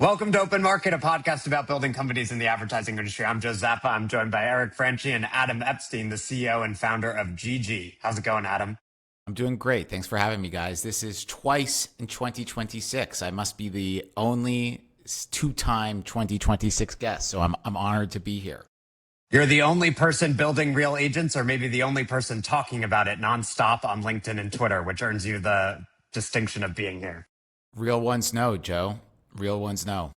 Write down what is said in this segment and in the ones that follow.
Welcome to Open Market, a podcast about building companies in the advertising industry. I'm Joe Zappa. I'm joined by Eric Franchi and Adam Epstein, the CEO and founder of Gigi. How's it going, Adam? I'm doing great. Thanks for having me, guys. This is twice in 2026. I must be the only two-time 2026 guest, so I'm honored to be here. You're the only person building real agents, or maybe the only person talking about it nonstop on LinkedIn and Twitter, which earns you the distinction of being here. Real ones know, Joe. Real ones know.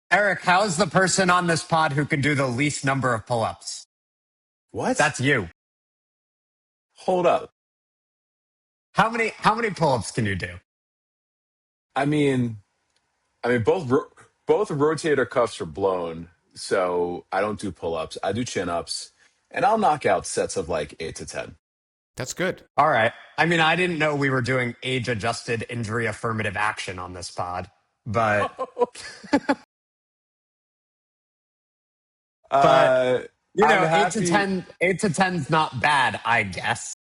Eric, how's the person on this pod who can do the least number of pull-ups? What? That's you. Hold up. How many pull-ups can you do? I mean, both rotator cuffs are blown, so I don't do pull-ups. I do chin-ups, and I'll knock out sets of like 8 to 10. That's good. All right. I mean, I didn't know we were doing age-adjusted injury affirmative action on this pod, but you know, 8 to 10's not bad, I guess.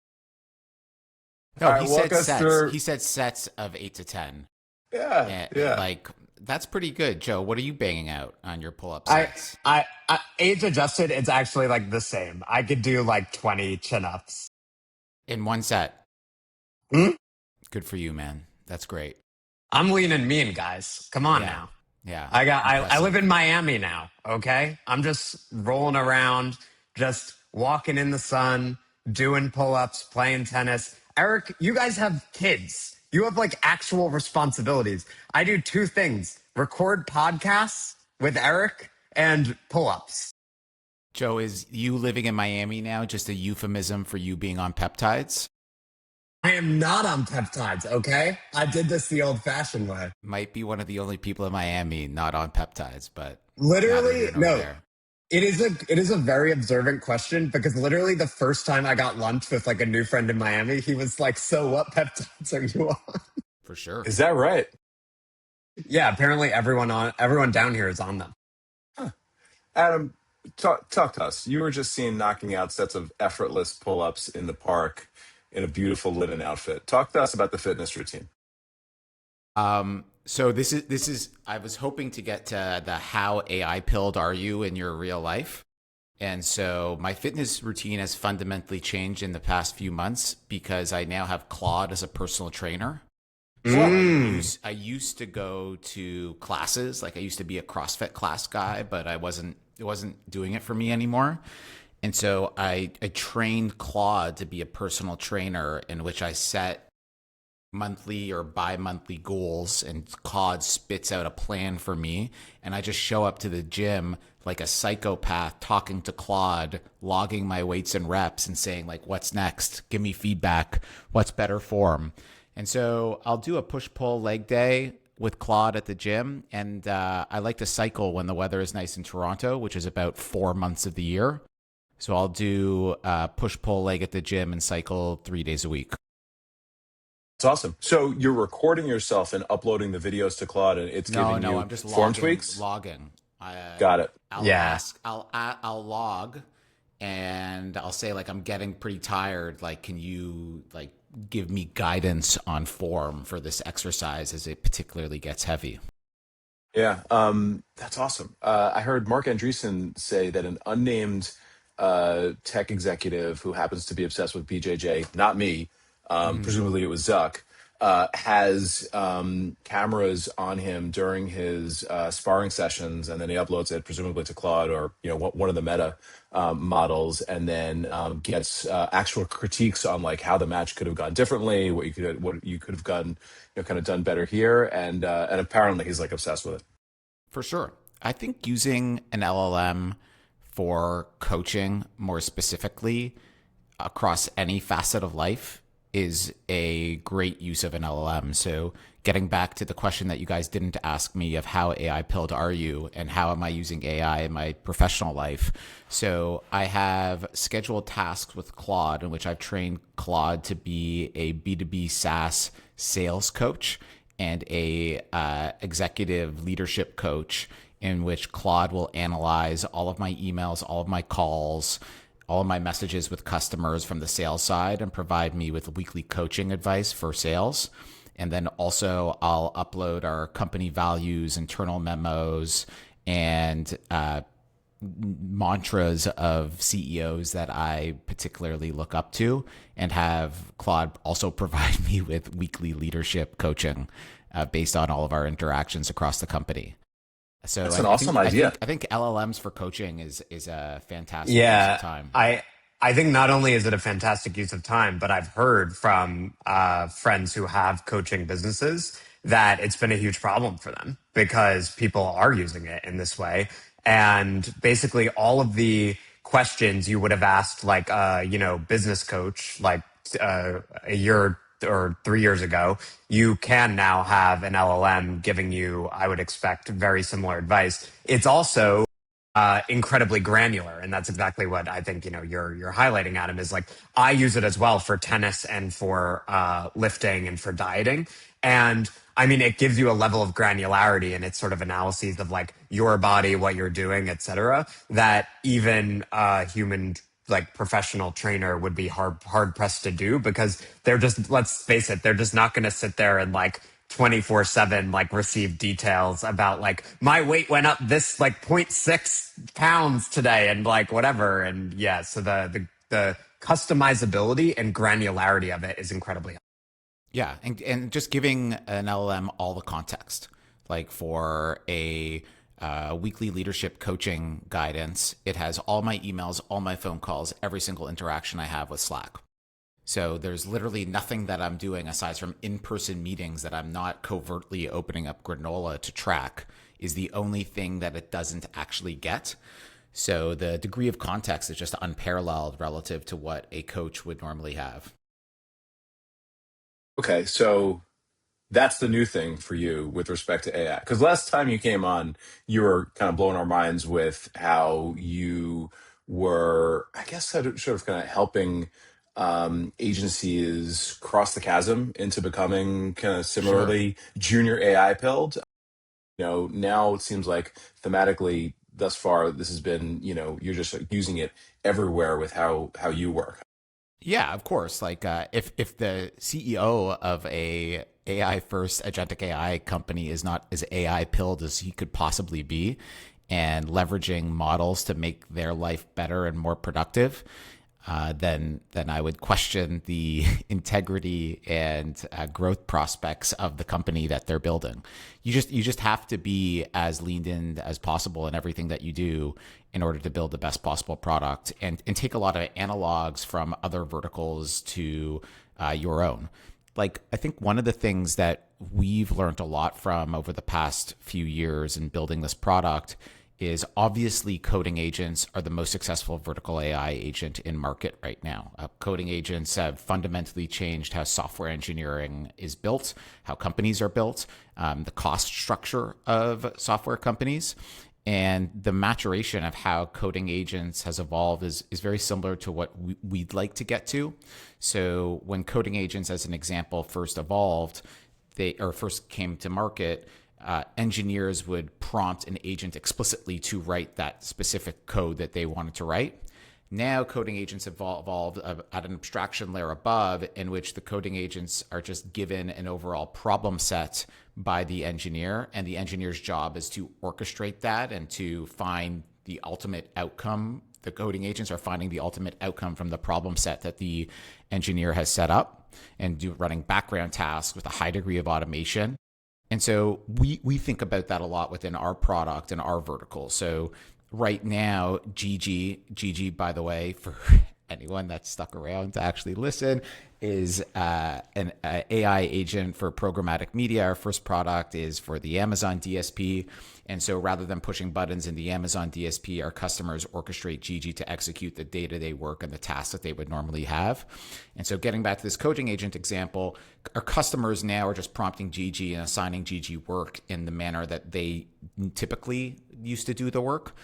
No, right, he said sets. through... He said sets of 8 to 10. Yeah. Like, that's pretty good. Joe, what are you banging out on your pull-up sets? I age-adjusted, it's actually like the same. I could do like 20 chin-ups. In one set? Hmm? Good for you, man. That's great. I'm lean and mean, guys. Come on now. Yeah. I live in Miami now, okay? I'm just rolling around, just walking in the sun, doing pull-ups, playing tennis. Eric, you guys have kids. You have like actual responsibilities. I do two things: record podcasts with Eric and pull-ups. Joe, is you living in Miami now just a euphemism for you being on peptides? I am not on peptides, okay? I did this the old-fashioned way. Might be one of the only people in Miami not on peptides, but literally, no. There. It is a very observant question, because literally the first time I got lunch with like a new friend in Miami, he was like, "So what peptides are you on?" For sure. Is that right? Yeah, apparently everyone down here is on them. Huh. Adam, talk to us. You were just seen knocking out sets of effortless pull-ups in the park in a beautiful linen outfit. Talk to us about the fitness routine. So this is I was hoping to get to the how AI pilled are you in your real life. And so my fitness routine has fundamentally changed in the past few months because I now have Claude as a personal trainer. So I used to go to classes, like I used to be a CrossFit class guy, but it wasn't doing it for me anymore. And so I trained Claude to be a personal trainer in which I set monthly or bi-monthly goals, and Claude spits out a plan for me, and I just show up to the gym like a psychopath, talking to Claude, logging my weights and reps and saying like, what's next? Give me feedback. What's better form? And so I'll do a push-pull leg day with Claude at the gym, and I like to cycle when the weather is nice in Toronto, which is about 4 months of the year. So I'll do push-pull leg at the gym and cycle 3 days a week. It's awesome. So you're recording yourself and uploading the videos to Claude, and it's giving you I'm just form tweaks? Logging. Got it. I'll log, and I'll say like, I'm getting pretty tired. Like, can you like give me guidance on form for this exercise as it particularly gets heavy? Yeah, that's awesome. I heard Mark Andreessen say that an unnamed tech executive who happens to be obsessed with BJJ, not me, presumably it was Zuck, has cameras on him during his sparring sessions, and then he uploads it presumably to Claude or one of the Meta models, and then gets actual critiques on like how the match could have gone differently, what you could have gone kind of done better here, and apparently he's like obsessed with it. For sure. I think using an LLM for coaching more specifically across any facet of life is a great use of an LLM. So getting back to the question that you guys didn't ask me of how AI pilled are you and how am I using AI in my professional life. So I have scheduled tasks with Claude in which I've trained Claude to be a B2B SaaS sales coach and a executive leadership coach, in which Claude will analyze all of my emails, all of my calls, all of my messages with customers from the sales side and provide me with weekly coaching advice for sales. And then also I'll upload our company values, internal memos, and mantras of CEOs that I particularly look up to, and have Claude also provide me with weekly leadership coaching based on all of our interactions across the company. So That's an awesome idea. I think LLMs for coaching is a fantastic use of Yeah, time. I think not only is it a fantastic use of time, but I've heard from friends who have coaching businesses that it's been a huge problem for them because people are using it in this way. And basically all of the questions you would have asked like business coach like a year or 3 years ago, you can now have an LLM giving you, I would expect, very similar advice. It's also incredibly granular, and that's exactly what I think you're highlighting, Adam. Is like I use it as well for tennis and for lifting and for dieting, and I mean it gives you a level of granularity and it's sort of analyses of like your body, what you're doing, etc. That even human like professional trainer would be hard pressed to do because they're just, let's face it, they're just not going to sit there and like 24/7 like receive details about like my weight went up this like 0.6 pounds today and like whatever. And yeah, so the customizability and granularity of it is incredibly helpful. Yeah, and just giving an LLM all the context, like for a weekly leadership coaching guidance, it has all my emails, all my phone calls, every single interaction I have with Slack. So there's literally nothing that I'm doing aside from in-person meetings that I'm not covertly opening up granola to track, is the only thing that it doesn't actually get. So the degree of context is just unparalleled relative to what a coach would normally have. Okay, so that's the new thing for you with respect to AI. Because last time you came on, you were kind of blowing our minds with how you were, I guess, sort of kind of helping agencies cross the chasm into becoming kind of Sure. similarly junior AI pilled. Now it seems like thematically thus far, this has been, you're just like using it everywhere with how you work. Yeah, of course. Like if the CEO of a AI first agentic AI company is not as AI pilled as he could possibly be, and leveraging models to make their life better and more productive, then I would question the integrity and growth prospects of the company that they're building. You just have to be as leaned in as possible in everything that you do in order to build the best possible product, and take a lot of analogs from other verticals to your own. Like, I think one of the things that we've learned a lot from over the past few years in building this product is obviously coding agents are the most successful vertical AI agent in market right now. Coding agents have fundamentally changed how software engineering is built, how companies are built, the cost structure of software companies. And the maturation of how coding agents has evolved is very similar to what we'd like to get to. So when coding agents, as an example, first evolved, first came to market, engineers would prompt an agent explicitly to write that specific code that they wanted to write. Now coding agents have evolved at an abstraction layer above, in which the coding agents are just given an overall problem set by the engineer, and the engineer's job is to orchestrate that and to find the ultimate outcome. The coding agents are finding the ultimate outcome from the problem set that the engineer has set up, and running background tasks with a high degree of automation. And so we think about that a lot within our product and our vertical. So right now, Gigi, by the way, for anyone that's stuck around to actually listen, is an AI agent for programmatic media. Our first product is for the Amazon DSP. And so rather than pushing buttons in the Amazon DSP, our customers orchestrate Gigi to execute the day-to-day work and the tasks that they would normally have. And so getting back to this coaching agent example, our customers now are just prompting Gigi and assigning Gigi work in the manner that they typically used to do the work.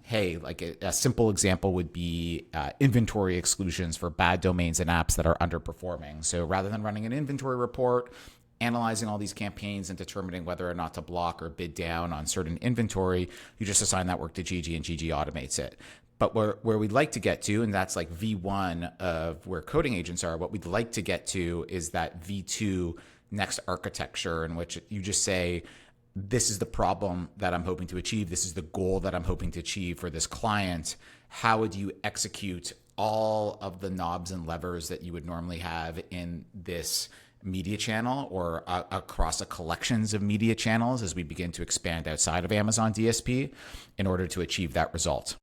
Hey, like a simple example would be inventory exclusions for bad domains and apps that are underperforming. So rather than running an inventory report, analyzing all these campaigns and determining whether or not to block or bid down on certain inventory, you just assign that work to Gigi and Gigi automates it. But where we'd like to get to, and that's like V1 of where coding agents are, what we'd like to get to is that V2 next architecture in which you just say, this is the problem that I'm hoping to achieve. This is the goal that I'm hoping to achieve for this client. How would you execute all of the knobs and levers that you would normally have in this media channel or across a collections of media channels as we begin to expand outside of Amazon DSP in order to achieve that result?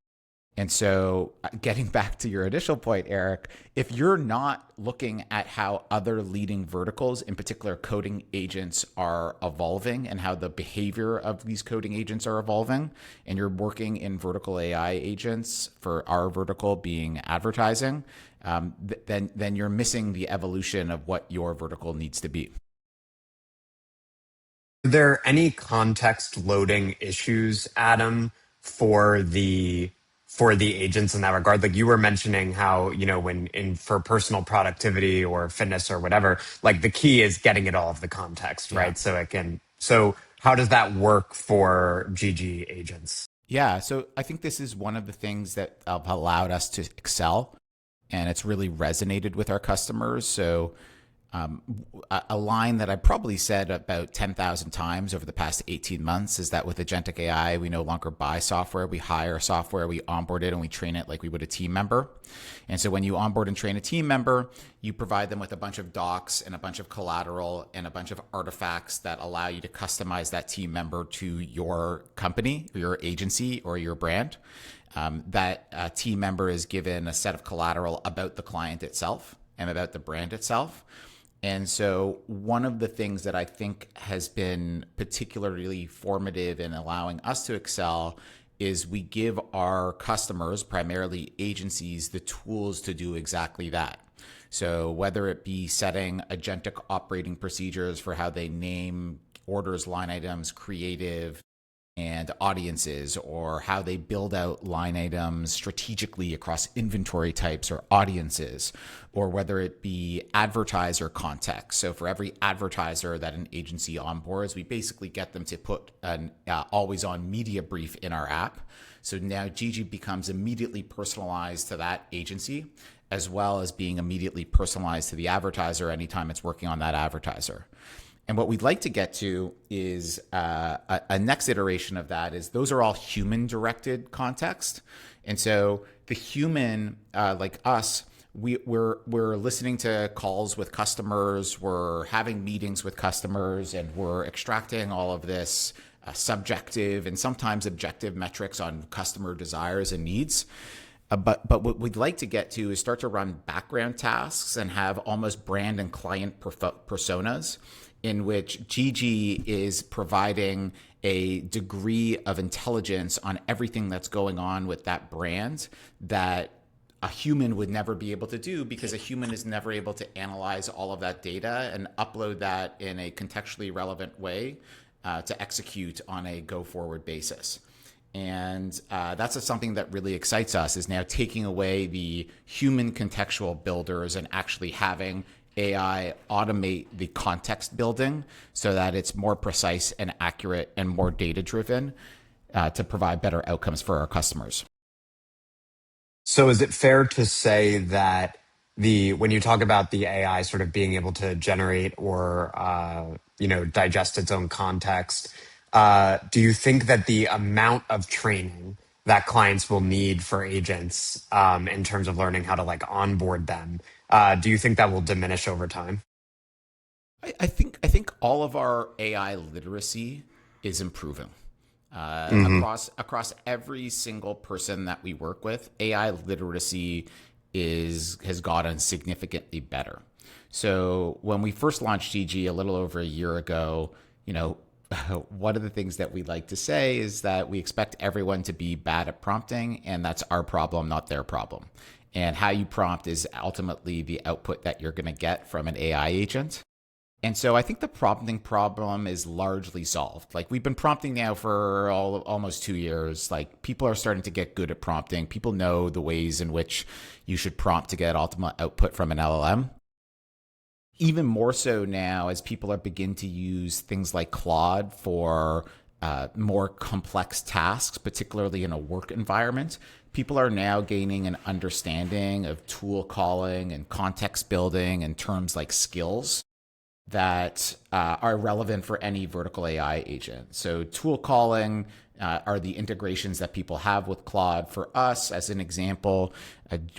And so getting back to your initial point, Eric, if you're not looking at how other leading verticals, in particular coding agents, are evolving and how the behavior of these coding agents are evolving, and you're working in vertical AI agents for our vertical being advertising, then you're missing the evolution of what your vertical needs to be. Are there any context loading issues, Adam, for the agents in that regard? Like you were mentioning how, when in for personal productivity or fitness or whatever, like the key is getting it all of the context, Yeah. right? So how does that work for Gigi agents? Yeah. So I think this is one of the things that have allowed us to excel, and it's really resonated with our customers. So a line that I probably said about 10,000 times over the past 18 months is that with agentic AI, we no longer buy software. We hire software, we onboard it, and we train it like we would a team member. And so when you onboard and train a team member, you provide them with a bunch of docs and a bunch of collateral and a bunch of artifacts that allow you to customize that team member to your company, or your agency, or your brand. That team member is given a set of collateral about the client itself and about the brand itself. And so one of the things that I think has been particularly formative in allowing us to excel is we give our customers, primarily agencies, the tools to do exactly that. So whether it be setting agentic operating procedures for how they name orders, line items, creative, and audiences, or how they build out line items strategically across inventory types or audiences, or whether it be advertiser context. So for every advertiser that an agency onboards, we basically get them to put an always on media brief in our app. So now Gigi becomes immediately personalized to that agency, as well as being immediately personalized to the advertiser anytime it's working on that advertiser. And what we'd like to get to is a next iteration of that is those are all human-directed context. And so the human, like us, we're listening to calls with customers, we're having meetings with customers, and we're extracting all of this subjective and sometimes objective metrics on customer desires and needs. But what we'd like to get to is start to run background tasks and have almost brand and client personas, in which Gigi is providing a degree of intelligence on everything that's going on with that brand that a human would never be able to do, because a human is never able to analyze all of that data and upload that in a contextually relevant way to execute on a go-forward basis. And that's something that really excites us, is now taking away the human contextual builders and actually having AI automate the context building so that it's more precise and accurate and more data-driven to provide better outcomes for our customers. So is it fair to say that when you talk about the AI sort of being able to generate or digest its own context, do you think that the amount of training that clients will need for agents in terms of learning how to like onboard them, do you think that will diminish over time? I think all of our AI literacy is improving. Across every single person that we work with, AI literacy has gotten significantly better. So when we first launched Gigi a little over a year ago, one of the things that we like to say is that we expect everyone to be bad at prompting, and that's our problem, not their problem. And how you prompt is ultimately the output that you're going to get from an AI agent. And so I think the prompting problem is largely solved. Like, we've been prompting now for almost 2 years. Like, people are starting to get good at prompting. People know the ways in which you should prompt to get ultimate output from an LLM. Even more so now as people are beginning to use things like Claude for more complex tasks, particularly in a work environment. People are now gaining an understanding of tool calling and context building and terms like skills. that are relevant for any vertical AI agent. So tool calling are the integrations that people have with Claude. For us, as an example,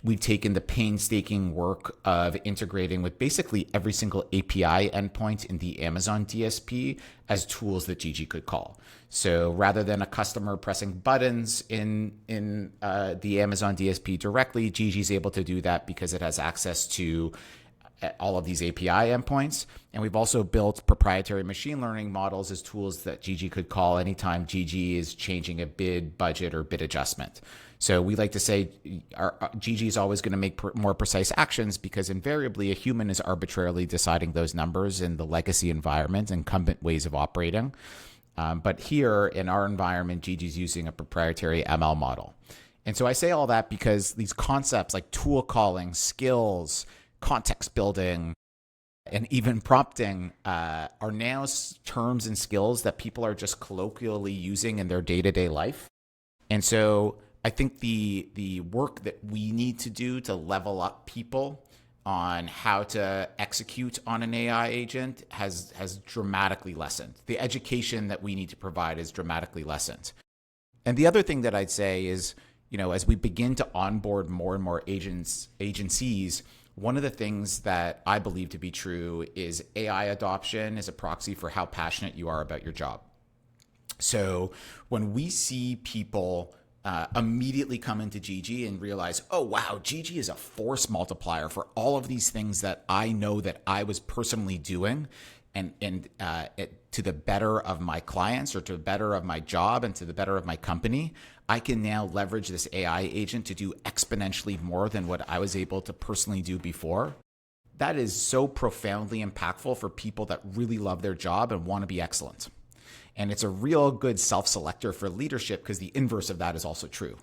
we've taken the painstaking work of integrating with basically every single API endpoint in the Amazon DSP as tools that Gigi could call. So rather than a customer pressing buttons in the Amazon DSP directly, Gigi's able to do that because it has access to all of these API endpoints. And we've also built proprietary machine learning models as tools that Gigi could call anytime Gigi is changing a bid budget or bid adjustment. So we like to say Gigi is always going to make more precise actions because invariably a human is arbitrarily deciding those numbers in the legacy environment, incumbent ways of operating. But here in our environment, Gigi's using a proprietary ML model. And so I say all that because these concepts like tool calling, skills, context building, and even prompting are now terms and skills that people are just colloquially using in their day-to-day life. And so I think the work that we need to do to level up people on how to execute on an AI agent has dramatically lessened. The education that we need to provide is dramatically lessened. And the other thing that I'd say is, as we begin to onboard more and more agencies, one of the things that I believe to be true is AI adoption is a proxy for how passionate you are about your job. So when we see people immediately come into Gigi and realize, oh, wow, Gigi is a force multiplier for all of these things that I know that I was personally doing and to the better of my clients or to the better of my job and to the better of my company, I can now leverage this AI agent to do exponentially more than what I was able to personally do before. That is so profoundly impactful for people that really love their job and want to be excellent. And it's a real good self-selector for leadership because the inverse of that is also true.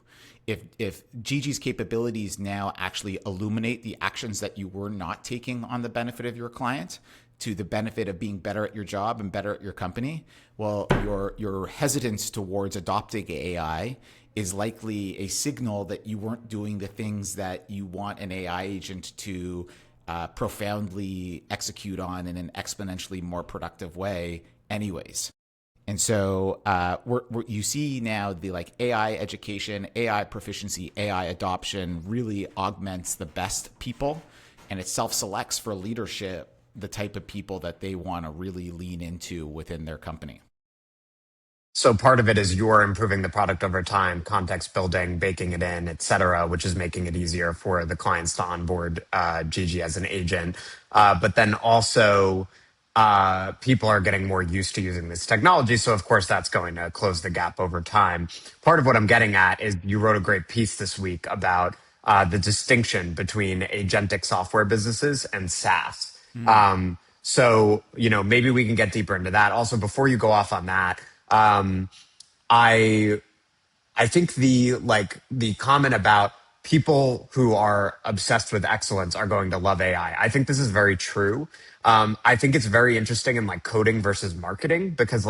If Gigi's capabilities now actually illuminate the actions that you were not taking on the benefit of your client to the benefit of being better at your job and better at your company, well, your hesitance towards adopting AI is likely a signal that you weren't doing the things that you want an AI agent to profoundly execute on in an exponentially more productive way anyways. And so you see now the AI education, AI proficiency, AI adoption really augments the best people, and it self-selects for leadership the type of people that they want to really lean into within their company. So part of it is you're improving the product over time, context building, baking it in, et cetera, which is making it easier for the clients to onboard Gigi as an agent. But then also people are getting more used to using this technology. So of course that's going to close the gap over time. Part of what I'm getting at is you wrote a great piece this week about the distinction between agentic software businesses and SaaS. So, maybe we can get deeper into that. Also, before you go off on that, I think the comment about people who are obsessed with excellence are going to love AI. I think this is very true. I think it's very interesting in coding versus marketing because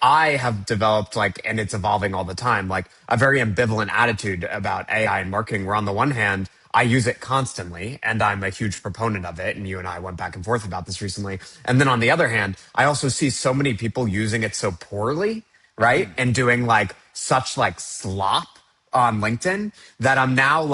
I have developed and it's evolving all the time, a very ambivalent attitude about AI and marketing, where on the one hand, I use it constantly and I'm a huge proponent of it. And you and I went back and forth about this recently. And then on the other hand, I also see so many people using it so poorly, right? And doing such slop on LinkedIn that I'm now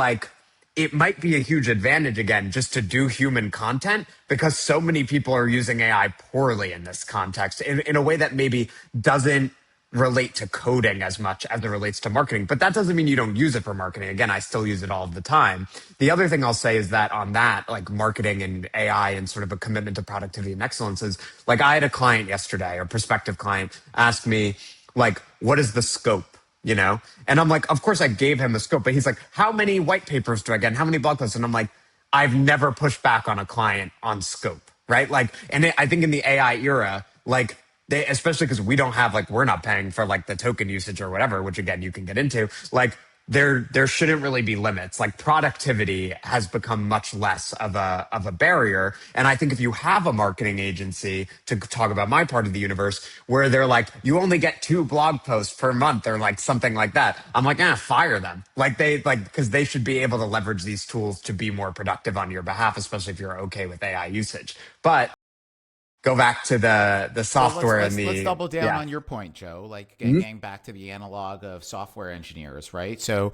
it might be a huge advantage again just to do human content because so many people are using AI poorly in this context in a way that maybe doesn't relate to coding as much as it relates to marketing. But that doesn't mean you don't use it for marketing. Again, I still use it all the time. The other thing I'll say is that on that, marketing and AI and sort of a commitment to productivity and excellence is I had a client yesterday, or prospective client, ask me, what is the scope? And I'm like, of course I gave him a scope, but he's like, how many white papers do I get? And how many blog posts? And I'm like, I've never pushed back on a client on scope, right? I think in the AI era, they, especially because we don't have we're not paying for the token usage or whatever, which again you can get into. There shouldn't really be limits. Productivity has become much less of a barrier. And I think if you have a marketing agency, to talk about my part of the universe, where they're you only get 2 blog posts per month or something like that, I'm fire them. Because they should be able to leverage these tools to be more productive on your behalf, especially if you're okay with AI usage. But go back to the Well, software and let's the double down yeah. on your point, Joe. Like Mhm. getting back to the analog of software engineers, right? So,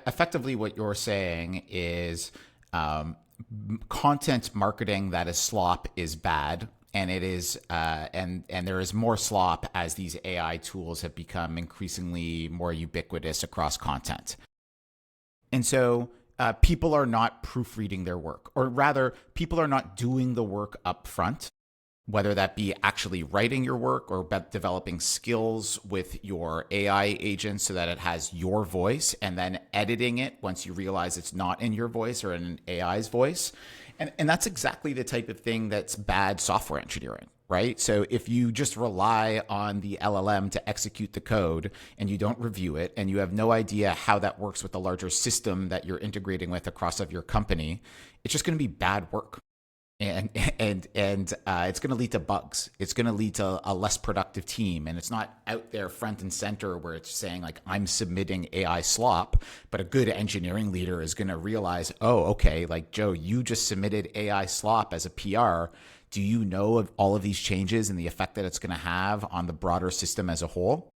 effectively, what you're saying is content marketing that is slop is bad, and it is and there is more slop as these AI tools have become increasingly more ubiquitous across content. And so people are not proofreading their work, or rather, people are not doing the work up front, whether that be actually writing your work or developing skills with your AI agent so that it has your voice, and then editing it once you realize it's not in your voice or in an AI's voice. And that's exactly the type of thing that's bad software engineering, right? So if you just rely on the LLM to execute the code and you don't review it and you have no idea how that works with the larger system that you're integrating with across of your company, it's just going to be bad work. And it's going to lead to bugs. It's going to lead to a less productive team, and it's not out there front and center where it's saying like I'm submitting AI slop. But a good engineering leader is going to realize, oh, okay, like Joe, you just submitted AI slop as a PR. Do you know of all of these changes and the effect that it's going to have on the broader system as a whole?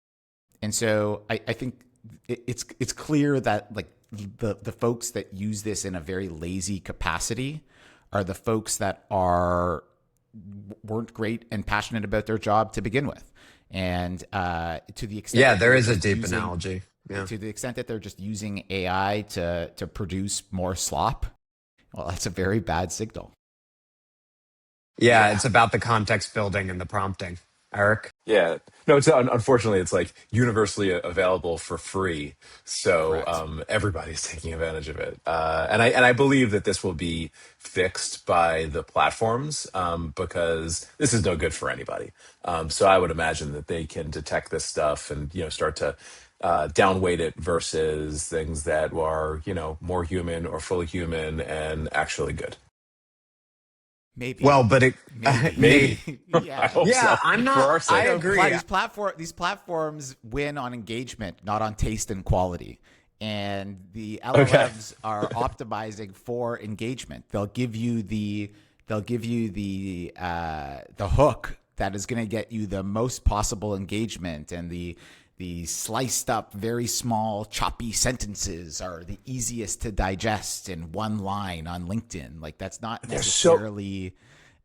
And so I think it's clear that like the folks that use this in a very lazy capacity are the folks that weren't great and passionate about their job to begin with, and to the extent Yeah, that there they're is a just deep using analogy. Yeah. to the extent that they're just using AI to produce more slop, well, that's a very bad signal. Yeah, it's about the context building and the prompting. Eric? Yeah. No, it's unfortunately it's like universally available for free, so Correct. everybody's taking advantage of it. And I believe that this will be fixed by the platforms because this is no good for anybody. So I would imagine that they can detect this stuff and start to downweight it versus things that are more human or fully human and actually good. Maybe, Well, but it maybe, may Maybe. I yeah. hope yeah, so I'm for not our I You sake. know, agree. these platforms win on engagement, not on taste and quality. And the Okay. LLMs are optimizing for engagement. They'll give you the hook that is going to get you the most possible engagement, and the sliced up, very small, choppy sentences are the easiest to digest in one line on LinkedIn. Like that's not They're so necessarily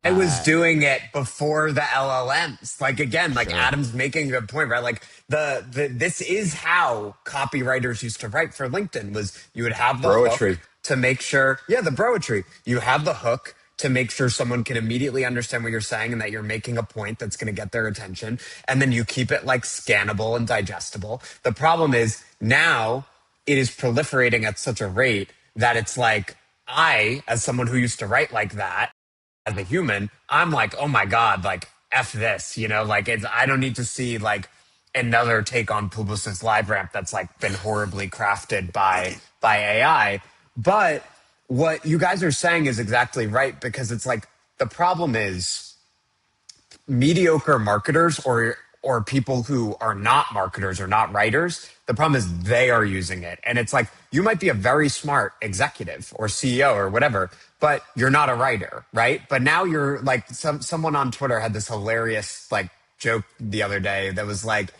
I was doing it before the LLMs. Like again, like sure. Adam's making a good point, right? Like the this is how copywriters used to write for LinkedIn was you would have the hook broetry. to make sure, yeah, the broetry. You have the hook to make sure someone can immediately understand what you're saying and that you're making a point that's going to get their attention. And then you keep it like scannable and digestible. The problem is now it is proliferating at such a rate that it's like I, as someone who used to write like that, as a human, I'm like, oh my God, like F this, like it's I don't need to see like another take on Publicis Live Ramp that's like been horribly crafted by AI. But what you guys are saying is exactly right because it's like the problem is mediocre marketers or people who are not marketers or not writers, the problem is they are using it. And it's like you might be a very smart executive or CEO or whatever, but you're not a writer, right? But now you're like someone on Twitter had this hilarious like joke the other day that was like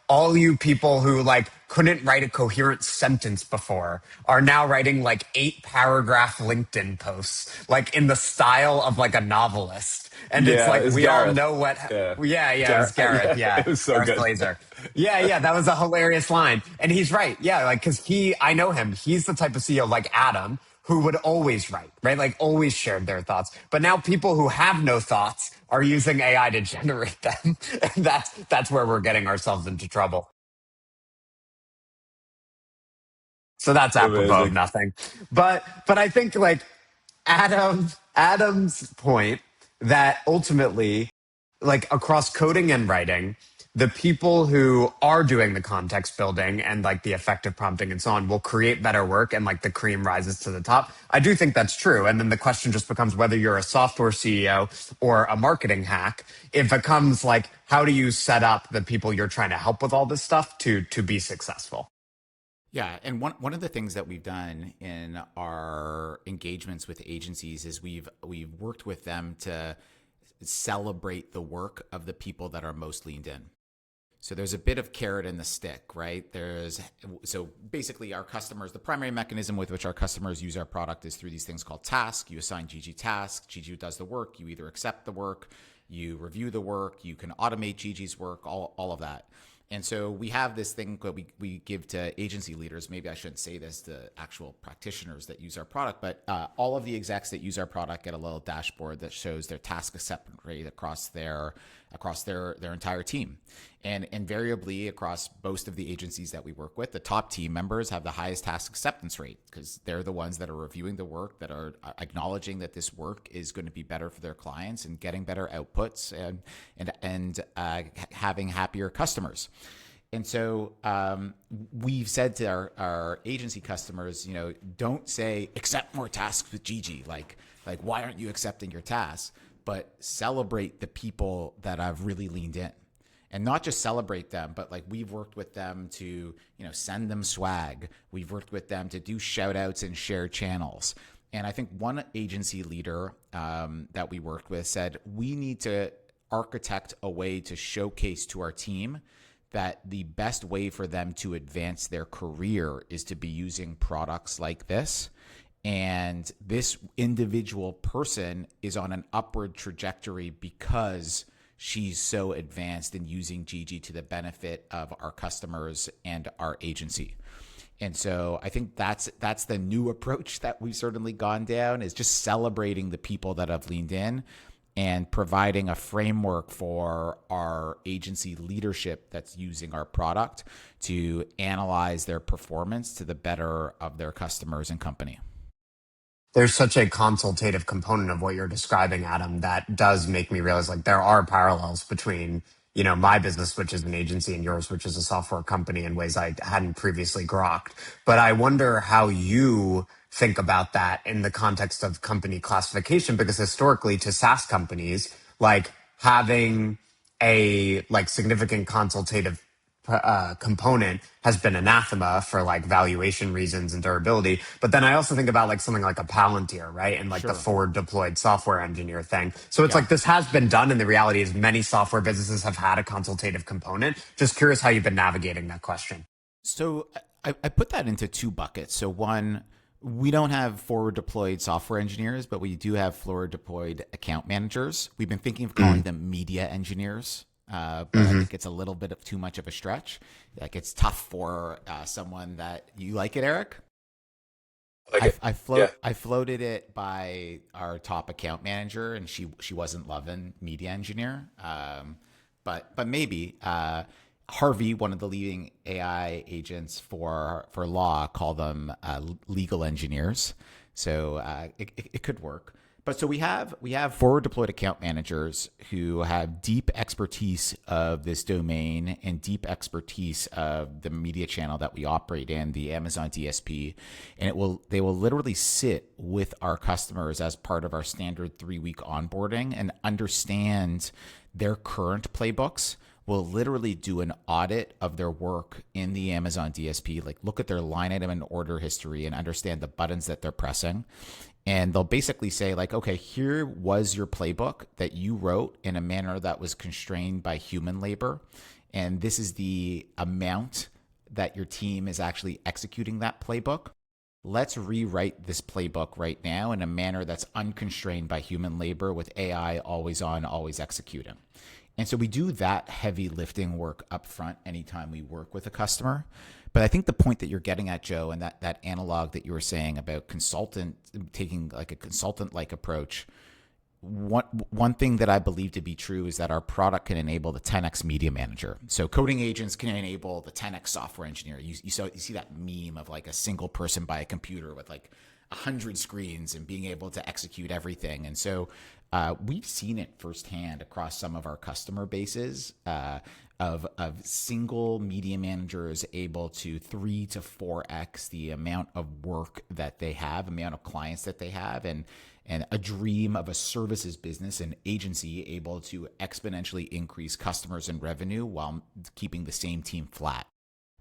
all you people who like couldn't write a coherent sentence before are now writing like 8 paragraph LinkedIn posts, like in the style of like a novelist. And it's Yeah, like, it's we all Gareth. know what, Yeah. yeah, it was Gareth. Yeah, Yeah. it was so Gareth good. Glazer. Yeah, that was a hilarious line. And he's right. Yeah, like, cause I know him. He's the type of CEO like Adam who would always write, right? Like always shared their thoughts. But now people who have no thoughts are using AI to generate them. And that's where we're getting ourselves into trouble. So that's apropos of Amazing. nothing. But I think like Adam's point that ultimately like across coding and writing, the people who are doing the context building and like the effective prompting and so on will create better work and like the cream rises to the top. I do think that's true. And then the question just becomes whether you're a software CEO or a marketing hack. It becomes like, how do you set up the people you're trying to help with all this stuff to be successful? Yeah, and one of the things that we've done in our engagements with agencies is we've worked with them to celebrate the work of the people that are most leaned in. So there's a bit of carrot and the stick, right? So basically our customers, the primary mechanism with which our customers use our product is through these things called tasks. You assign Gigi tasks, Gigi does the work, you either accept the work, you review the work, you can automate Gigi's work, all of that. And so we have this thing that we give to agency leaders. Maybe I shouldn't say this to actual practitioners that use our product, but all of the execs that use our product get a little dashboard that shows their task acceptance rate across their entire team. And invariably across most of the agencies that we work with, the top team members have the highest task acceptance rate because they're the ones that are reviewing the work, that are acknowledging that this work is going to be better for their clients and getting better outputs and having happier customers. And so we've said to our agency customers, don't say accept more tasks with Gigi. Like why aren't you accepting your tasks? But celebrate the people that have really leaned in. And not just celebrate them, but like we've worked with them to, send them swag. We've worked with them to do shout outs in shared channels. And I think one agency leader that we worked with said, we need to architect a way to showcase to our team that the best way for them to advance their career is to be using products like this. And this individual person is on an upward trajectory because she's so advanced in using Gigi to the benefit of our customers and our agency. And so I think that's the new approach that we've certainly gone down, is just celebrating the people that have leaned in and providing a framework for our agency leadership that's using our product to analyze their performance to the better of their customers and company. There's such a consultative component of what you're describing, Adam, that does make me realize like there are parallels between, my business, which is an agency, and yours, which is a software company, in ways I hadn't previously grokked. But I wonder how you think about that in the context of company classification, because historically to SaaS companies, like having a significant consultative component has been anathema for valuation reasons and durability. But then I also think about something like a Palantir, right? And the Sure. forward deployed software engineer thing. So it's Yeah. this has been done. And the reality is many software businesses have had a consultative component. Just curious how you've been navigating that question. So I put that into two buckets. So one, we don't have forward deployed software engineers, but we do have forward deployed account managers. We've been thinking of calling them media engineers. But I think it's a little bit of too much of a stretch. It's tough for someone that you like it, Eric. I floated it by our top account manager, and she wasn't loving media engineer. But maybe Harvey, one of the leading AI agents for law, call them legal engineers. So it could work. But so we have forward deployed account managers who have deep expertise of this domain and deep expertise of the media channel that we operate in, the Amazon DSP, and they will literally sit with our customers as part of our standard 3-week onboarding and understand their current playbooks. Will literally do an audit of their work in the Amazon DSP, look at their line item and order history and understand the buttons that they're pressing. And they'll basically say okay, here was your playbook that you wrote in a manner that was constrained by human labor. And this is the amount that your team is actually executing that playbook. Let's rewrite this playbook right now in a manner that's unconstrained by human labor with AI always on, always executing. And so we do that heavy lifting work up front anytime we work with a customer. But I think the point that you're getting at, Joe, and that analog that you were saying about taking a consultant-like approach, one thing that I believe to be true is that our product can enable the 10x media manager. So coding agents can enable the 10x software engineer. You see that meme of a single person by a computer with 100 screens and being able to execute everything. And so we've seen it firsthand across some of our customer bases of single media managers able to 3 to 4x the amount of work that they have, amount of clients that they have, and a dream of a services business, an agency able to exponentially increase customers and revenue while keeping the same team flat.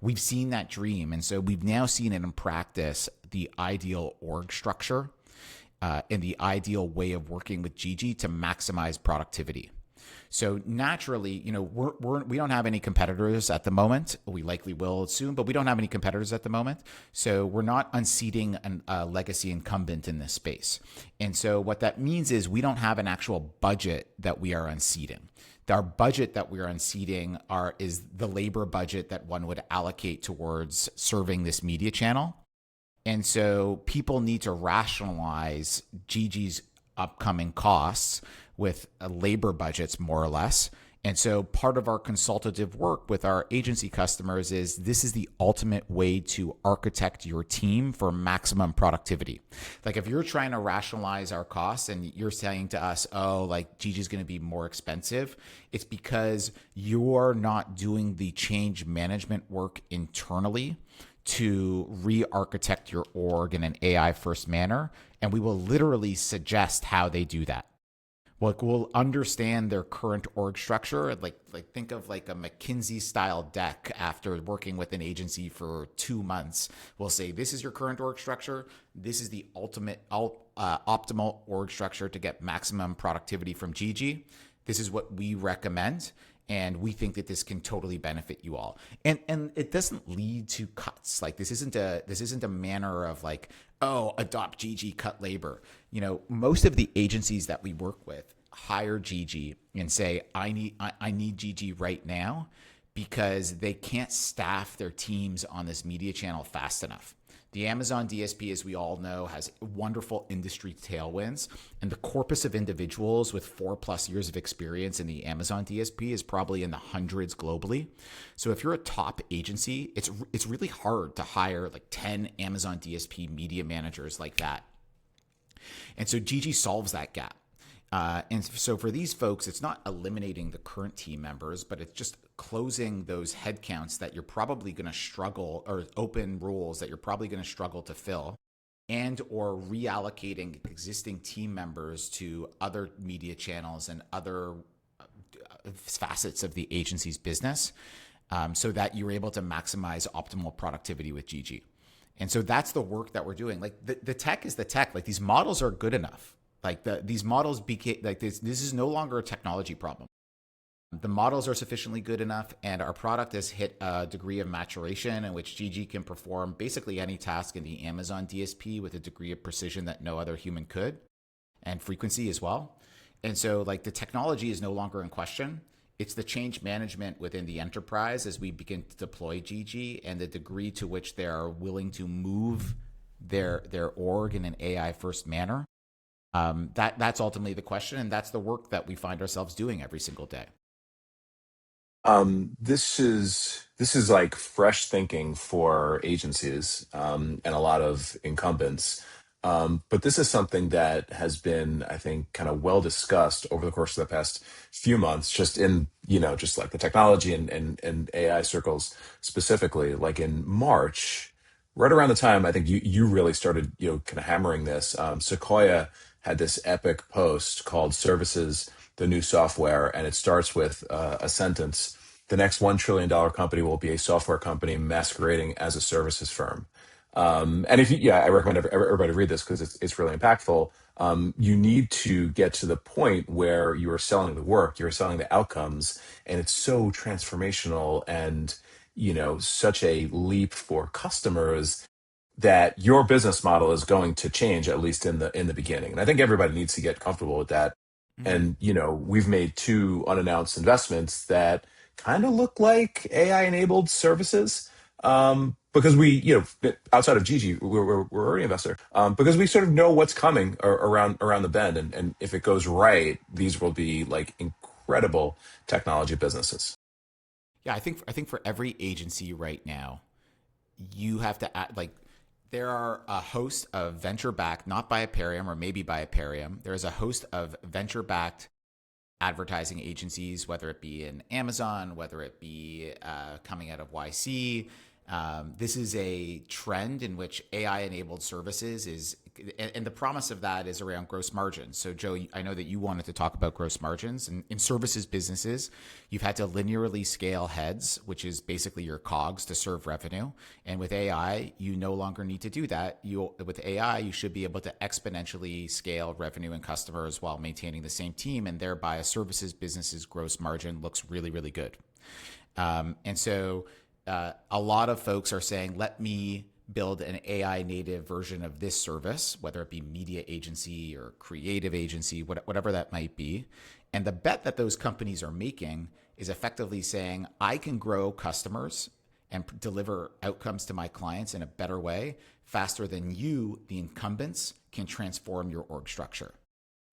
We've seen that dream. And so we've now seen it in practice, the ideal org structure. and the ideal way of working with Gigi to maximize productivity. So naturally, we don't have any competitors at the moment. We likely will soon, but we don't have any competitors at the moment. So we're not unseating a legacy incumbent in this space. And so what that means is we don't have an actual budget that we are unseating. Our budget that we are unseating is the labor budget that one would allocate towards serving this media channel. And so people need to rationalize Gigi's upcoming costs with labor budgets, more or less. And so part of our consultative work with our agency customers is this is the ultimate way to architect your team for maximum productivity. Like if you're trying to rationalize our costs and you're saying to us, oh, like Gigi's going to be more expensive, it's because you're not doing the change management work internally to re-architect your org in an AI first manner. And we will literally suggest how they do that. We'll understand their current org structure. Like think of like a McKinsey style deck after working with an agency for 2 months. We'll say, this is your current org structure. This is the optimal org structure to get maximum productivity from Gigi. This is what we recommend. And we think that this can totally benefit you all. And it doesn't lead to cuts. Like this isn't a manner of like, oh, adopt Gigi, cut labor. Most of the agencies that we work with hire Gigi and say, I need Gigi right now, because they can't staff their teams on this media channel fast enough. The Amazon DSP, as we all know, has wonderful industry tailwinds, and the corpus of individuals with 4+ years of experience in the Amazon DSP is probably in the hundreds globally. So if you're a top agency, it's really hard to hire like 10 Amazon DSP media managers like that. And so Gigi solves that gap. And so for these folks, it's not eliminating the current team members, but it's just closing those headcounts that you're probably going to struggle, or open roles that you're probably going to struggle to fill, and or reallocating existing team members to other media channels and other facets of the agency's business, so that you're able to maximize optimal productivity with Gigi. And so that's the work that we're doing. Like the tech is the tech. Like these models are good enough. Like these models became like this is no longer a technology problem. The models are sufficiently good enough, and our product has hit a degree of maturation in which Gigi can perform basically any task in the Amazon DSP with a degree of precision that no other human could, and frequency as well. And so like the technology is no longer in question. It's the change management within the enterprise as we begin to deploy Gigi, and the degree to which they are willing to move their org in an AI first manner. That's ultimately the question, and that's the work that we find ourselves doing every single day. This is like fresh thinking for agencies, and a lot of incumbents. But this is something that has been, I think, kind of well discussed over the course of the past few months, just in, just like the technology and AI circles specifically. Like in March, right around the time I think you really started, kind of hammering this. Sequoia had this epic post called "Services, the New Software," and it starts with a sentence: "The next $1 trillion company will be a software company masquerading as a services firm." And if I recommend everybody read this because it's really impactful. You need to get to the point where you are selling the work, you're selling the outcomes, and it's so transformational and such a leap for customers that your business model is going to change, at least in the beginning. And I think everybody needs to get comfortable with that. Mm-hmm. And we've made 2 unannounced investments that kind of look like AI enabled services. Because we, outside of Gigi, we're already an investor. Because we sort of know what's coming around the bend, and if it goes right, these will be like incredible technology businesses. Yeah, I think for every agency right now, you have to act like there are a host of venture-backed, not by Aperium or maybe by Aperium. There's a host of venture-backed advertising agencies, whether it be in Amazon, whether it be coming out of YC. This is a trend in which AI-enabled services is And the promise of that is around gross margins. So Joe, I know that you wanted to talk about gross margins. And in services businesses, you've had to linearly scale heads, which is basically your COGS, to serve revenue. And with AI, you no longer need to do that. With AI, you should be able to exponentially scale revenue and customers while maintaining the same team, and thereby a services business's gross margin looks really, really good. And so a lot of folks are saying, let me build an AI native version of this service, whether it be media agency or creative agency, whatever that might be. And the bet that those companies are making is effectively saying, I can grow customers and deliver outcomes to my clients in a better way, faster than you, the incumbents, can transform your org structure.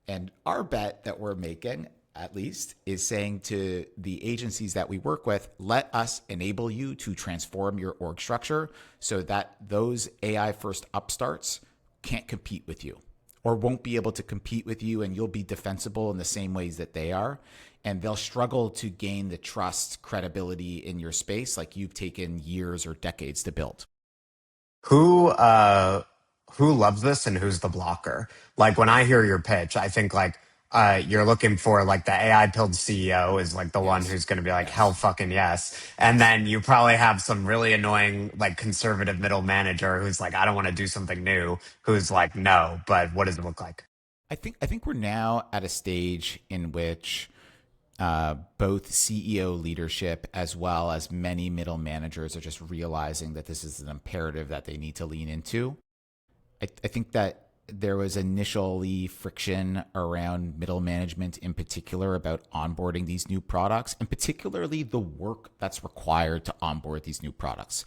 And our bet that we're making, at least, is saying to the agencies that we work with, let us enable you to transform your org structure so that those AI first upstarts can't compete with you, or won't be able to compete with you, and you'll be defensible in the same ways that they are. And they'll struggle to gain the trust, credibility in your space like you've taken years or decades to build. Who who loves this and who's the blocker? Like when I hear your pitch, I think like you're looking for like the AI pilled CEO is like the one Yes. who's going to be like, hell Yes. fucking yes. And then you probably have some really annoying like conservative middle manager who's like, I don't want to do something new, who's like, no, but what does it look like? I think we're now at a stage in which both CEO leadership as well as many middle managers are just realizing that this is an imperative that they need to lean into. I think that there was initially friction around middle management in particular about onboarding these new products, and particularly the work that's required to onboard these new products.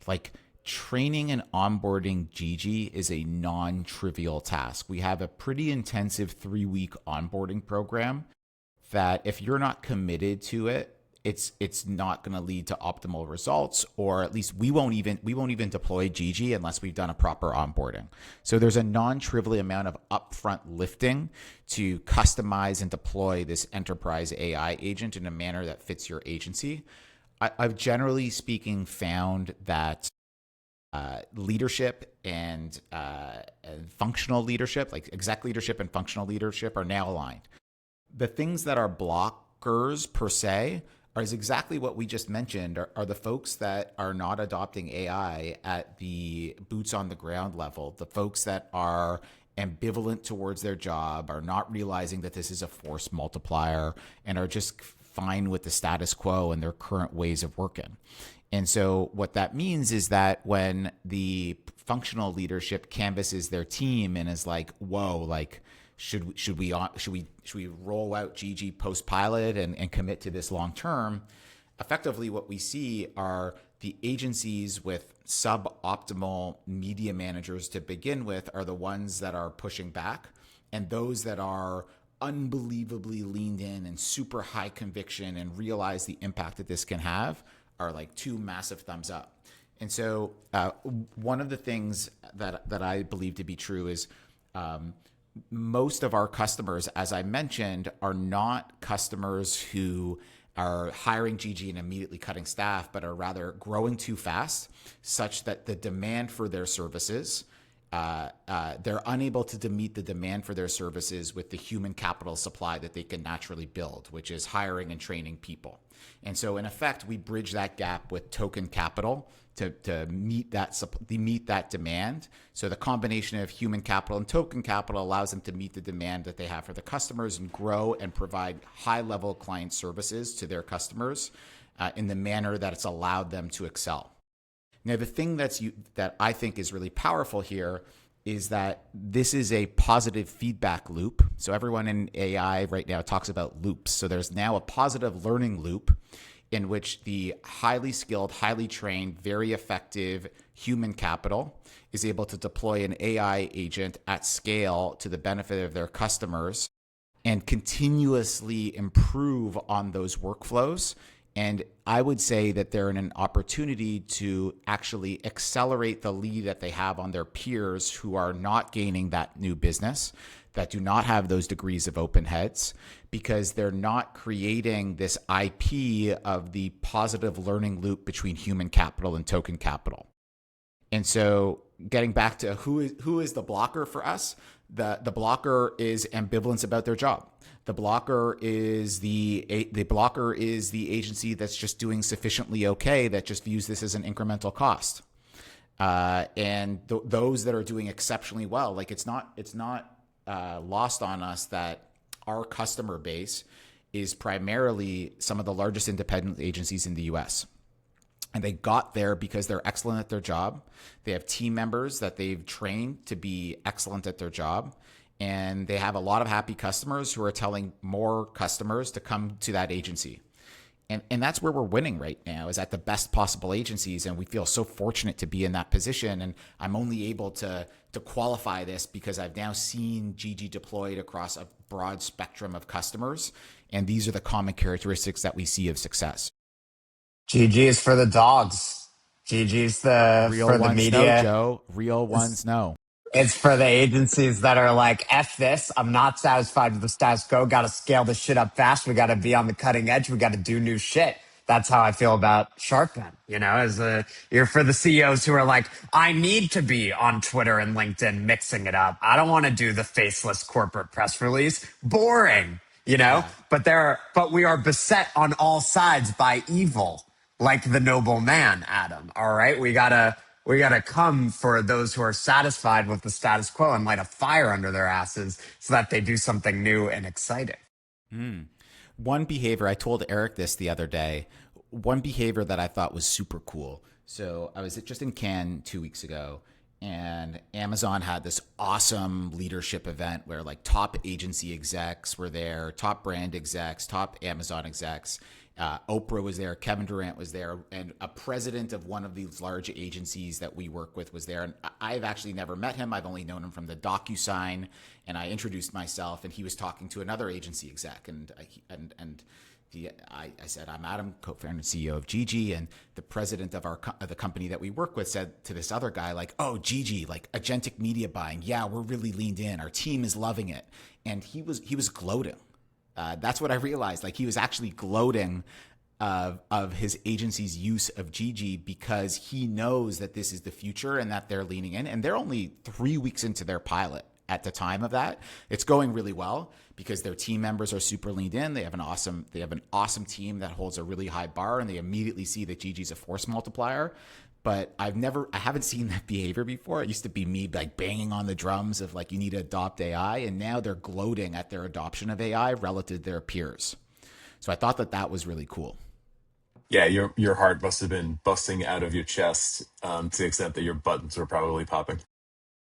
Like training and onboarding Gigi is a non-trivial task. We have a pretty intensive 3-week onboarding program that if you're not committed to it, it's not going to lead to optimal results, or at least we won't even deploy Gigi unless we've done a proper onboarding. So there's a non-trivial amount of upfront lifting to customize and deploy this enterprise AI agent in a manner that fits your agency. I've generally speaking found that leadership and functional leadership, like exec leadership and functional leadership, are now aligned. The things that are blockers per se is exactly what we just mentioned, are the folks that are not adopting AI at the boots on the ground level, the folks that are ambivalent towards their job, are not realizing that this is a force multiplier, and are just fine with the status quo and their current ways of working. And so what that means is that when the functional leadership canvasses their team and is like, whoa, like, should we roll out Gigi post pilot and commit to this long term? Effectively, what we see are the agencies with suboptimal media managers to begin with are the ones that are pushing back, and those that are unbelievably leaned in and super high conviction and realize the impact that this can have are like 2 massive thumbs up. And so one of the things that I believe to be true is most of our customers, as I mentioned, are not customers who are hiring Gigi and immediately cutting staff, but are rather growing too fast such that the demand for their services, they're unable to meet the demand for their services with the human capital supply that they can naturally build, which is hiring and training people. And so in effect, we bridge that gap with token capital to meet that demand. So the combination of human capital and token capital allows them to meet the demand that they have for the customers and grow and provide high-level client services to their customers in the manner that it's allowed them to excel. Now, the thing that I think is really powerful here is that this is a positive feedback loop. So everyone in AI right now talks about loops. So there's now a positive learning loop in which the highly skilled, highly trained, very effective human capital is able to deploy an AI agent at scale to the benefit of their customers and continuously improve on those workflows. And I would say that they're in an opportunity to actually accelerate the lead that they have on their peers who are not gaining that new business, that do not have those degrees of open heads, because they're not creating this IP of the positive learning loop between human capital and token capital. And so getting back to who is the blocker for us, the blocker is ambivalence about their job. The blocker is the agency that's just doing sufficiently okay, that just views this as an incremental cost. And those that are doing exceptionally well, like it's not lost on us that our customer base is primarily some of the largest independent agencies in the US. And they got there because they're excellent at their job. They have team members that they've trained to be excellent at their job. And they have a lot of happy customers who are telling more customers to come to that agency. And that's where we're winning right now, is at the best possible agencies. And we feel so fortunate to be in that position. And I'm only able to qualify this because I've now seen Gigi deployed across a broad spectrum of customers. And these are the common characteristics that we see of success. Gigi is for the dogs. Gigi's Real for the ones know, media. Joe. Real ones know. It's for the agencies that are like, F this. I'm not satisfied with the status quo. Got to scale this shit up fast. We got to be on the cutting edge. We got to do new shit. That's how I feel about Shark Tank. You're for the CEOs who are like, I need to be on Twitter and LinkedIn mixing it up. I don't want to do the faceless corporate press release. Boring, Yeah. but we are beset on all sides by evil, like the noble man, Adam. All right. We gotta come for those who are satisfied with the status quo and light a fire under their asses so that they do something new and exciting. One behavior, I told Eric this the other day, one behavior that I thought was super cool. So I was just in Cannes 2 weeks ago, and Amazon had this awesome leadership event where like top agency execs were there, top brand execs, top Amazon execs. Oprah was there, Kevin Durant was there, and a president of one of these large agencies that we work with was there. And I've actually never met him. I've only known him from the DocuSign. And I introduced myself, and he was talking to another agency exec, I said, I'm Adam, co-founder and CEO of Gigi, and the president of the company that we work with said to this other guy, like, oh, Gigi, like agentic media buying. Yeah, we're really leaned in. Our team is loving it. And he was gloating. That's what I realized. Like, he was actually gloating of his agency's use of Gigi because he knows that this is the future and that they're leaning in. And they're only 3 weeks into their pilot at the time of that. It's going really well because their team members are super leaned in. They have an awesome team that holds a really high bar, and they immediately see that Gigi's a force multiplier. But I haven't seen that behavior before. It used to be me like banging on the drums of like, you need to adopt AI. And now they're gloating at their adoption of AI relative to their peers. So I thought that was really cool. Yeah, your heart must have been busting out of your chest to the extent that your buttons were probably popping.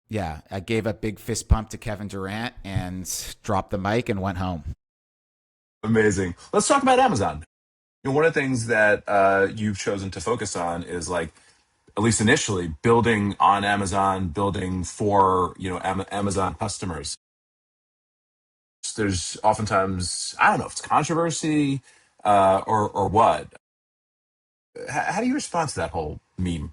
Yeah, I gave a big fist pump to Kevin Durant and dropped the mic and went home. Amazing. Let's talk about Amazon. One of the things that you've chosen to focus on is, like, at least initially, building on Amazon, building for Amazon customers. There's oftentimes, I don't know if it's controversy or what. How do you respond to that whole meme?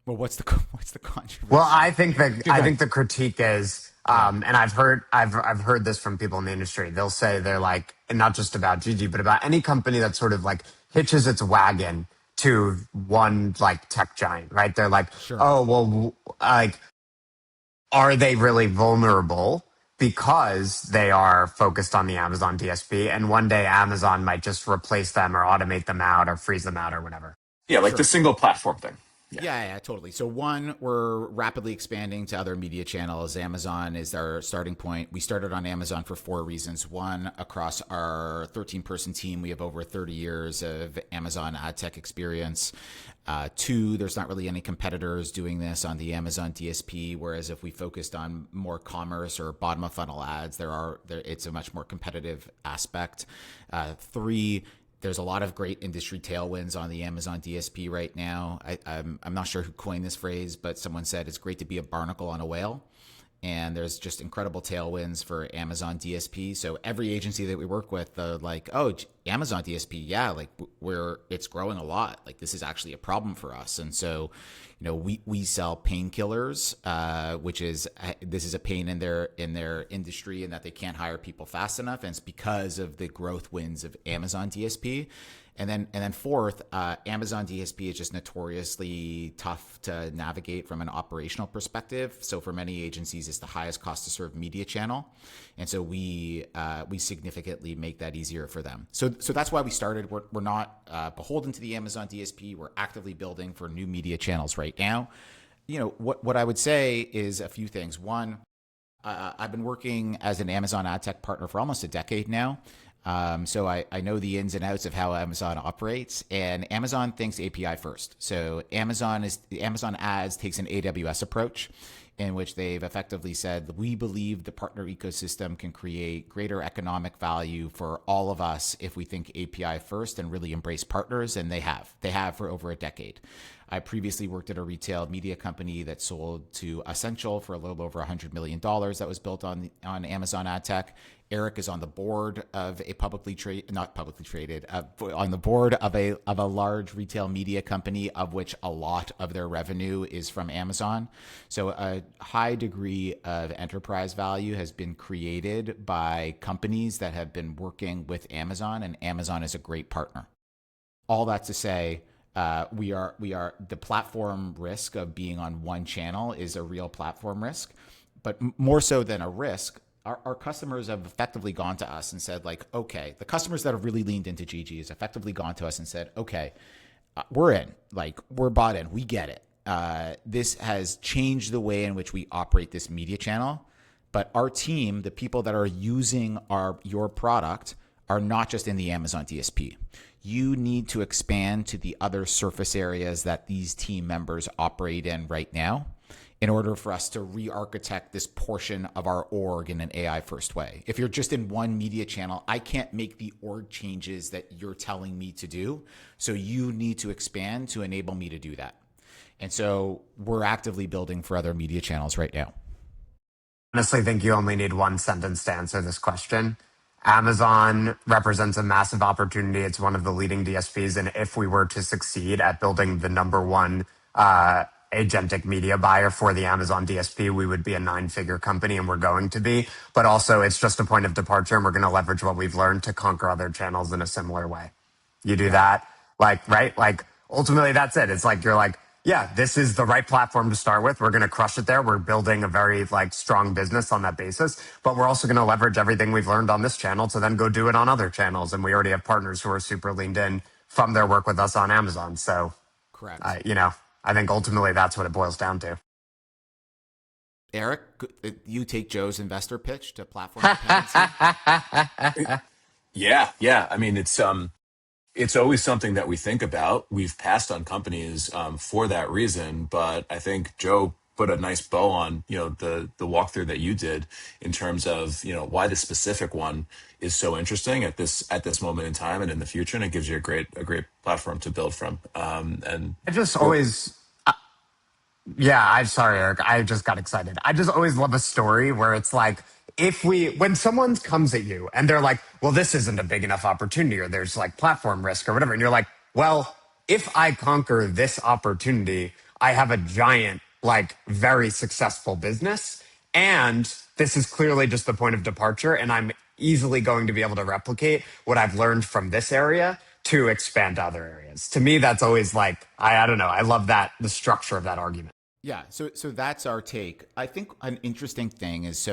Well, what's the controversy? Well, I think the critique is, Yeah. and I've heard this from people in the industry. They'll say they're like, and not just about Gigi, but about any company that sort of like hitches its wagon to one like tech giant, right? They're like, Sure. oh well, like, are they really vulnerable because they are focused on the Amazon DSP, and one day Amazon might just replace them or automate them out or freeze them out or whatever? Yeah, like Sure. the single platform thing. Yeah, totally. So one, we're rapidly expanding to other media channels. Amazon is our starting point. We started on Amazon for 4 reasons. One, across our 13-person team, we have over 30 years of Amazon adtech experience. 2, there's not really any competitors doing this on the Amazon DSP, whereas if we focused on more commerce or bottom of funnel ads, it's a much more competitive aspect. 3, there's a lot of great industry tailwinds on the Amazon DSP right now. I'm not sure who coined this phrase, but someone said it's great to be a barnacle on a whale. And there's just incredible tailwinds for Amazon DSP. So every agency that we work with, like, oh, Amazon DSP, yeah, like it's growing a lot. Like, this is actually a problem for us. And so, we sell painkillers, which is this is a pain in their industry, and that they can't hire people fast enough. And it's because of the growth winds of Amazon DSP. And then fourth, Amazon DSP is just notoriously tough to navigate from an operational perspective. So for many agencies, it's the highest cost to serve media channel, and so we significantly make that easier for them. So that's why we started. We're not beholden to the Amazon DSP. We're actively building for new media channels right now. What I would say is a few things. One, I've been working as an Amazon adtech partner for almost a decade now. So I know the ins and outs of how Amazon operates, and Amazon thinks API first. So Amazon Ads takes an AWS approach, in which they've effectively said, we believe the partner ecosystem can create greater economic value for all of us if we think API first and really embrace partners, and they have for over a decade. I previously worked at a retail media company that sold to Essential for a little over $100 million that was built on Amazon AdTech. Eric is on the board of a on the board of a large retail media company, of which a lot of their revenue is from Amazon. So a high degree of enterprise value has been created by companies that have been working with Amazon, and Amazon is a great partner. All that to say, we are the platform risk of being on one channel is a real platform risk, but more so than a risk, our customers have effectively gone to us and said, like, okay, the customers that have really leaned into Gigi has effectively gone to us and said, okay, we're in, like, we're bought in, we get it. This has changed the way in which we operate this media channel, but our team, the people that are using your product, are not just in the Amazon DSP. You need to expand to the other surface areas that these team members operate in right now in order for us to re-architect this portion of our org in an AI first way. If you're just in one media channel, I can't make the org changes that you're telling me to do. So you need to expand to enable me to do that. And so we're actively building for other media channels right now. Honestly think you only need one sentence to answer this question. Amazon represents a massive opportunity. It's one of the leading DSPs. And if we were to succeed at building the number one agentic media buyer for the Amazon DSP, we would be a 9-figure company, and we're going to be. But also, it's just a point of departure, and we're going to leverage what we've learned to conquer other channels in a similar way. You do that, like, right? Like, ultimately, that's it. It's like, you're like, yeah, this is the right platform to start with. We're going to crush it there. We're building a very strong business on that basis, but we're also going to leverage everything we've learned on this channel to then go do it on other channels. And we already have partners who are super leaned in from their work with us on Amazon. So, correct. I think ultimately that's what it boils down to. Eric, you take Joe's investor pitch to platform dependency. Yeah. I mean, it's always something that we think about. We've passed on companies for that reason, but I think Joe put a nice bow on the walkthrough that you did in terms of why the specific one is so interesting at this moment in time and in the future, and it gives you a great platform to build from. And I just always, I'm sorry, Eric. I just got excited. I just always love a story where it's like, when someone comes at you and they're like, well, this isn't a big enough opportunity, or there's like platform risk or whatever. And you're like, well, if I conquer this opportunity, I have a giant, very successful business. And this is clearly just the point of departure. And I'm easily going to be able to replicate what I've learned from this area to expand to other areas. To me, that's always I don't know. I love the structure of that argument. Yeah, so that's our take. I think an interesting thing is,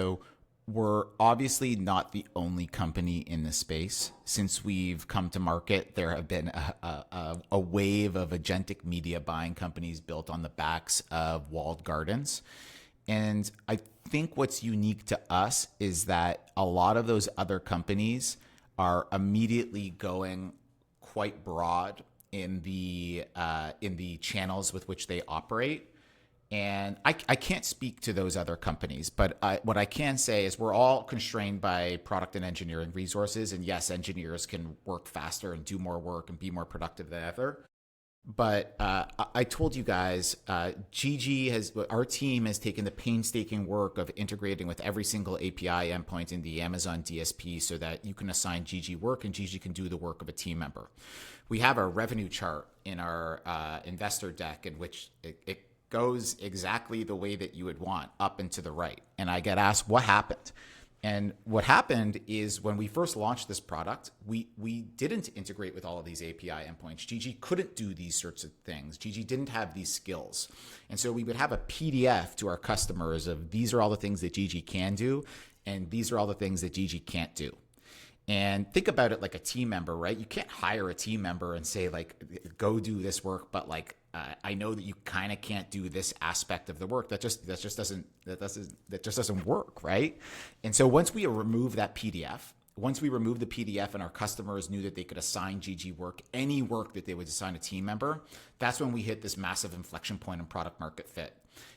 we're obviously not the only company in the space. Since we've come to market, there have been a wave of agentic media buying companies built on the backs of walled gardens. And I think what's unique to us is that a lot of those other companies are immediately going quite broad in the channels with which they operate. And I can't speak to those other companies, but what I can say is we're all constrained by product and engineering resources. And yes, engineers can work faster and do more work and be more productive than ever. But I told you guys, our team has taken the painstaking work of integrating with every single API endpoint in the Amazon DSP so that you can assign Gigi work and Gigi can do the work of a team member. We have a revenue chart in our investor deck in which it goes exactly the way that you would want, up and to the right. And I get asked, what happened? And what happened is when we first launched this product, we didn't integrate with all of these API endpoints. Gigi couldn't do these sorts of things. Gigi didn't have these skills. And so we would have a PDF to our customers of these are all the things that Gigi can do, and these are all the things that Gigi can't do. And think about it like a team member, right? You can't hire a team member and say like, go do this work, but like, I know that you kind of can't do this aspect of the work. That just doesn't work, right? And so once we remove that PDF, once we removed the PDF and our customers knew that they could assign Gigi work, any work that they would assign a team member, that's when we hit this massive inflection point in product market fit.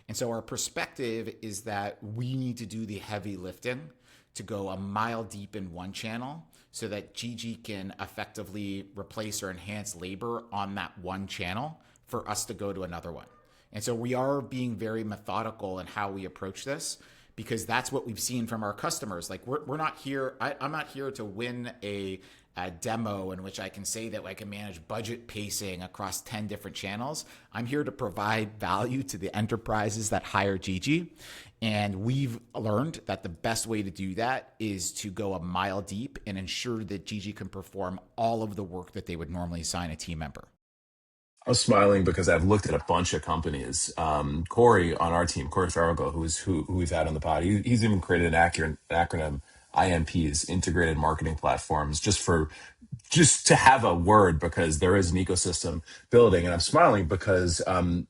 And so our perspective is that we need to do the heavy lifting to go a mile deep in one channel so that Gigi can effectively replace or enhance labor on that one channel for us to go to another one. And so we are being very methodical in how we approach this, because that's what we've seen from our customers. Like we're not here, I'm not here to win a demo in which I can say that I can manage budget pacing across 10 different channels. I'm here to provide value to the enterprises that hire Gigi. And we've learned that the best way to do that is to go a mile deep and ensure that Gigi can perform all of the work that they would normally assign a team member. I was smiling because I've looked at a bunch of companies. Corey on our team, Corey Farrago, who we've had on the pod, he's even created an acronym, IMPs, Integrated Marketing Platforms, just to have a word, because there is an ecosystem building. And I'm smiling because when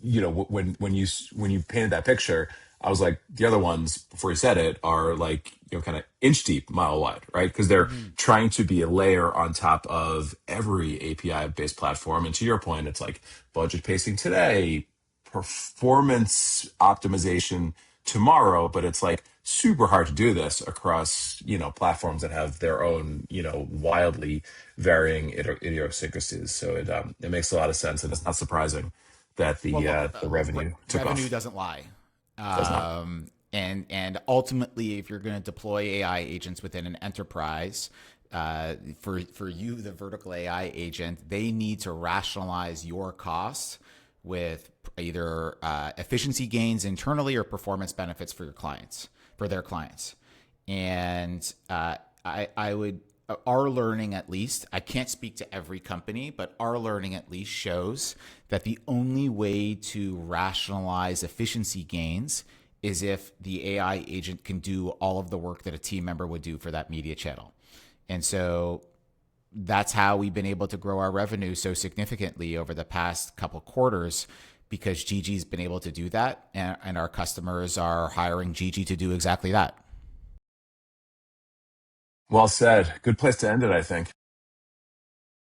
you painted that picture, I was like, the other ones before you said it are like, kind of inch deep, mile wide, right? Because they're trying to be a layer on top of every API based platform. And to your point, it's like budget pacing today, performance optimization tomorrow, but it's like super hard to do this across, platforms that have their own, wildly varying idiosyncrasies. So it makes a lot of sense. And it's not surprising that the revenue took off. Revenue doesn't lie. Does not. And ultimately, if you're going to deploy AI agents within an enterprise, for you, the vertical AI agent, they need to rationalize your costs with either efficiency gains internally or performance benefits for their clients. And I would, our learning at least, I can't speak to every company, but our learning at least shows that the only way to rationalize efficiency gains is if the AI agent can do all of the work that a team member would do for that media channel. And so that's how we've been able to grow our revenue so significantly over the past couple quarters, because Gigi's been able to do that, and our customers are hiring Gigi to do exactly that. Well said. Good place to end it, I think.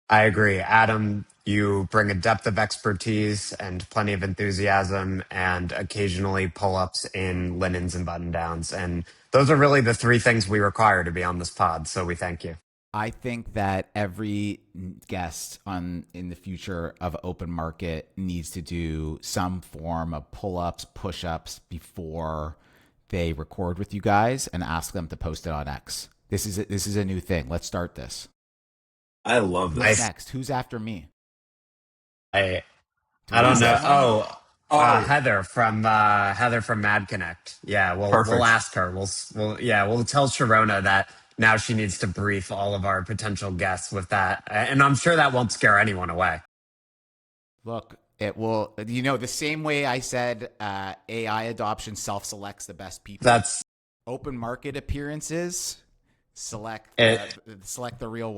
I agree. Adam, you bring a depth of expertise and plenty of enthusiasm, and occasionally pull ups in linens and button downs. And those are really the three things we require to be on this pod. So we thank you. I think that every guest in the future of Open Market needs to do some form of pull-ups, push-ups before they record with you guys, and ask them to post it on X. This is a new thing. Let's start this. I love this. Who's next? Who's after me? I don't know. Heather from Mad Connect. Yeah, we'll ask her. We'll tell Sharona that now she needs to brief all of our potential guests with that, and I'm sure that won't scare anyone away. Look, it will. The same way I said AI adoption self-selects the best people. That's Open Market appearances. Self-select the real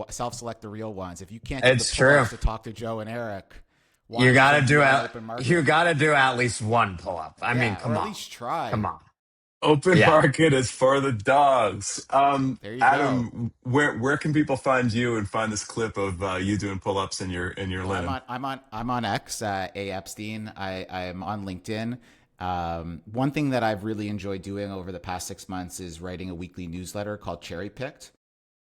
ones. If you can't do the pull-ups to talk to Joe and Eric, you got to do at least one pull-up. I mean, come on. At least try. Come on. Open Market is for the dogs. There you Adam, go. Where can people find you and find this clip of you doing pull-ups in your linen? I'm on X, A Epstein. I'm on LinkedIn. One thing that I've really enjoyed doing over the past 6 months is writing a weekly newsletter called Cherry Picked.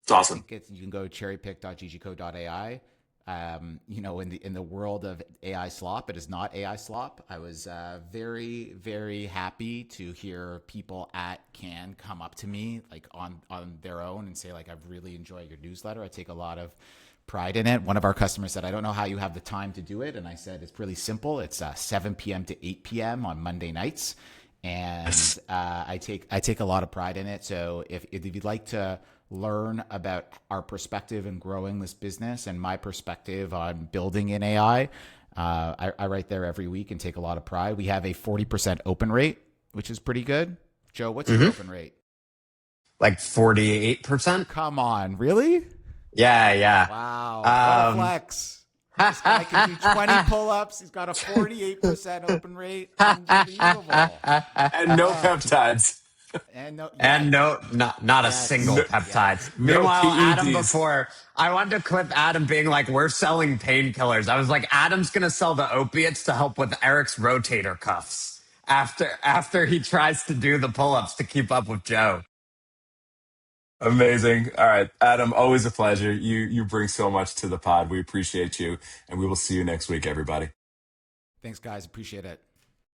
It's awesome. You can go to cherrypick.gigico.ai. In the world of AI slop, it is not AI slop. I was very, very happy to hear people at Cannes come up to me like on their own and say like, I've really enjoyed your newsletter. I take a lot of pride in it. One of our customers said, I don't know how you have the time to do it. And I said, it's really simple. It's 7 p.m. to 8 p.m. on Monday nights. and Yes. I take a lot of pride in it. So if you'd like to learn about our perspective in growing this business and my perspective on building in AI, I write there every week and take a lot of pride. We have a 40% open rate, which is pretty good. Joe, what's your Hmm. open rate? Like 48%. Come on, really? Yeah, yeah. Wow, what a Um, flex. This guy can do 20 pull-ups. He's got a 48% open rate. Unbelievable. And no peptides. And no, and yet, no, not a single No, yet. peptide. no Meanwhile, Adam PEDs. before, I wanted to clip Adam being like, we're selling painkillers. I was like, Adam's going to sell the opiates to help with Eric's rotator cuffs after he tries to do the pull-ups to keep up with Joe. Amazing. All right, Adam, always a pleasure. You bring so much to the pod. We appreciate you, and we will see you next week, everybody. Thanks, guys. Appreciate it.